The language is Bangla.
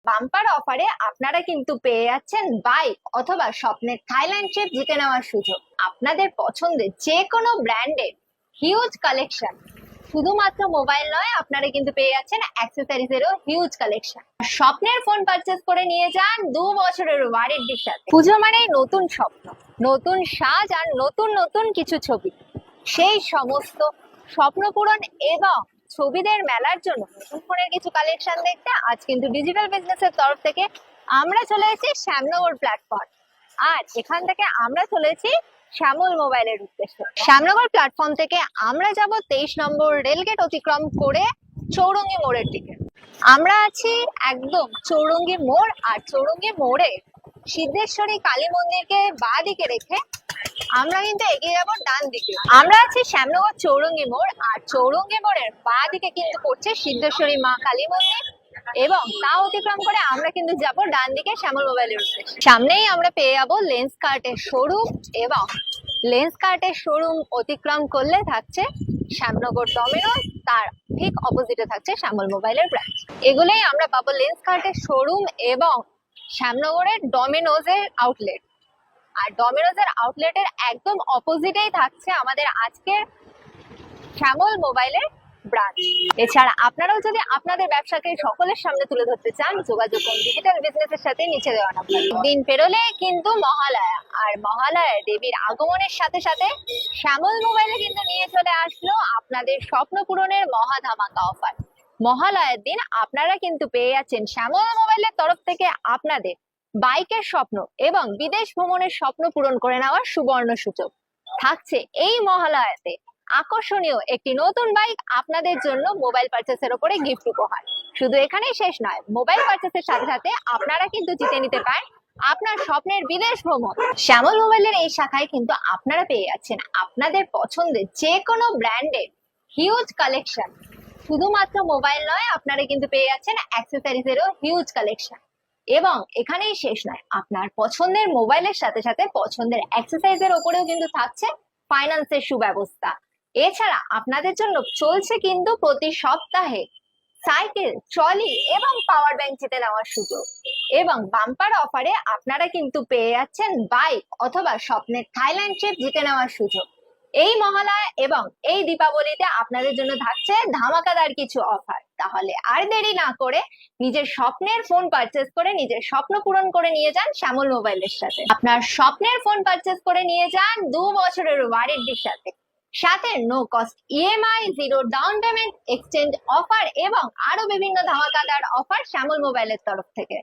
বাম্পার অফারে আপনারা কিন্তু পেয়ে যাচ্ছেন বাইক অথবা স্বপ্নের থাইল্যান্ড ট্রিপ জিতে নেওয়ার সুযোগ। আপনাদের পছন্দের যে কোনো ব্র্যান্ডের হিউজ কালেকশন, শুধুমাত্র মোবাইল নয়, আপনারা কিন্তু পেয়ে যাচ্ছেন অ্যাক্সেসরিজেরও হিউজ কালেকশন। স্বপ্নের ফোন পারচেজ করে নিয়ে যান 2 বছরের ওয়ারেন্টির সাথে। পুজো মানেই নতুন স্বপ্ন, নতুন সাজ আর নতুন নতুন কিছু ছবি। সেই সমস্ত স্বপ্ন পূরণ এবং ছবিদের মেলার জন্য নতুন ফোনের কিছু কালেকশন দেখতে আজ কিন্তু ডিজিটাল বিজনেসের তরফ থেকে আমরা চলে এসেছি শ্যামনগর প্ল্যাটফর্ম। আর এখান থেকে আমরা চলেছি শ্যামল মোবাইলের উদ্দেশ্যে। শ্যামনগর প্ল্যাটফর্ম থেকে আমরা যাব 23 নম্বর রেলগেট অতিক্রম করে চৌরঙ্গি মোড়ের দিকে। আমরা আছি একদম চৌরঙ্গি মোড়, আর চৌরঙ্গি মোড়ে সিদ্ধেশ্বরী কালী মন্দিরকে বাঁ দিকে রেখে আমরা কিন্তু এগিয়ে যাবো ডান দিকে। আমরা আছি শ্যামনগর চৌরঙ্গি মোড়, আর চৌরঙ্গি মোড়ের বাঁ দিকে কিন্তু পড়ছে সিদ্ধেশ্বরী মা কালী মন্দির, এবং তা অতিক্রম করে আমরা কিন্তু যাব ডান দিকে শ্যামল মোবাইলের উদ্দেশ্যে। সামনেই আমরা পেয়ে যাবো লেন্সকার্টের শোরুম, এবং লেন্সকার্টের শোরুম অতিক্রম করলে থাকছে শ্যামনগর ডমিনোজ, তার ঠিক অপোজিটে থাকছে শ্যামল মোবাইলের ব্রাঞ্চ। এগুলোই আমরা পাবো লেন্সকার্টের শোরুম এবং শ্যামনগরের ডমিনোজের আউটলেট। আর ডমিনোজের আউটলেটের একদম অপোজিটেই থাকছে আমাদের আজকের শ্যামল মোবাইলের ব্রাঞ্চ। এছাড়া আপনারাও যদি আপনাদের ব্যবসাকে সকলের সামনে তুলে ধরতে চান, যোগাযোগ করুন ডিজিটাল বিজনেসের সাথে নিচে দেওয়া নাম্বার। দিন পেরোলে কিন্তু মহালয়া, আর মহালয়ায় দেবীর আগমনের সাথে সাথে শ্যামল মোবাইলে কিন্তু নিয়ে চলে আসলো আপনাদের স্বপ্ন পূরণের মহা ধামাকা অফার। মহালয়ার দিন আপনারা কিন্তু পেয়ে যাচ্ছেন শ্যামল মোবাইলের তরফ থেকে আপনাদের বাইকের স্বপ্ন এবং বিদেশ ভ্রমণের স্বপ্ন পূরণ করে নেওয়ার সুবর্ণ সুযোগ। থাকছে এই মহালয়াতে আকর্ষণীয় একটি নতুন বাইক আপনাদের জন্য মোবাইল পারচেসের উপরে গিফট উপহার। শুধু এখানেই শেষ নয়, মোবাইল পারচেসের সাথে সাথে আপনারা কিন্তু জিতে নিতে পারেন আপনার স্বপ্নের বিদেশ ভ্রমণ। শ্যামল মোবাইলের এই শাখায় কিন্তু আপনারা পেয়ে যাচ্ছেন আপনাদের পছন্দের যে কোনো ব্র্যান্ডের হিউজ কালেকশন। শুধুমাত্র মোবাইল নয়, আপনারা কিন্তু পেয়ে যাচ্ছেন অ্যাক্সেসরিজেরও হিউজ কালেকশন। এবং এখানেই শেষ নয়, আপনার পছন্দের মোবাইলের সাথে সাথে পছন্দের অ্যাক্সেসরিজের ওপরেও কিন্তু থাকছে ফাইন্যান্সের সুব্যবস্থা। এছাড়া আপনাদের জন্য চলছে কিন্তু প্রতি সপ্তাহে সাইকেল, ট্রলি এবং পাওয়ার ব্যাংক জিতে নেওয়ার সুযোগ। এবং বাম্পার অফারে আপনারা কিন্তু পেয়ে যাচ্ছেন বাইক অথবা স্বপ্নের থাইল্যান্ড ট্রিপ জিতে নেওয়ার সুযোগ। এই মহালয়া এবং এই দীপাবলিতে আপনাদের জন্য থাকছে ধামাকাদার কিছু অফার। তাহলে আর দেরি না করে নিজের স্বপ্নের ফোন পারচেস করে নিজের স্বপ্ন পূরণ করে নিয়ে যান শ্যামল মোবাইলের সাথে। আপনার স্বপ্নের ফোন পারচেস করে নিয়ে যান 2 বছরের ওয়ারেন্টির সাথে, সাথে no cost EMI, zero down payment, exchange offer এবং আরো বিভিন্ন ধামাকাদার অফার শ্যামল মোবাইলের তরফ থেকে।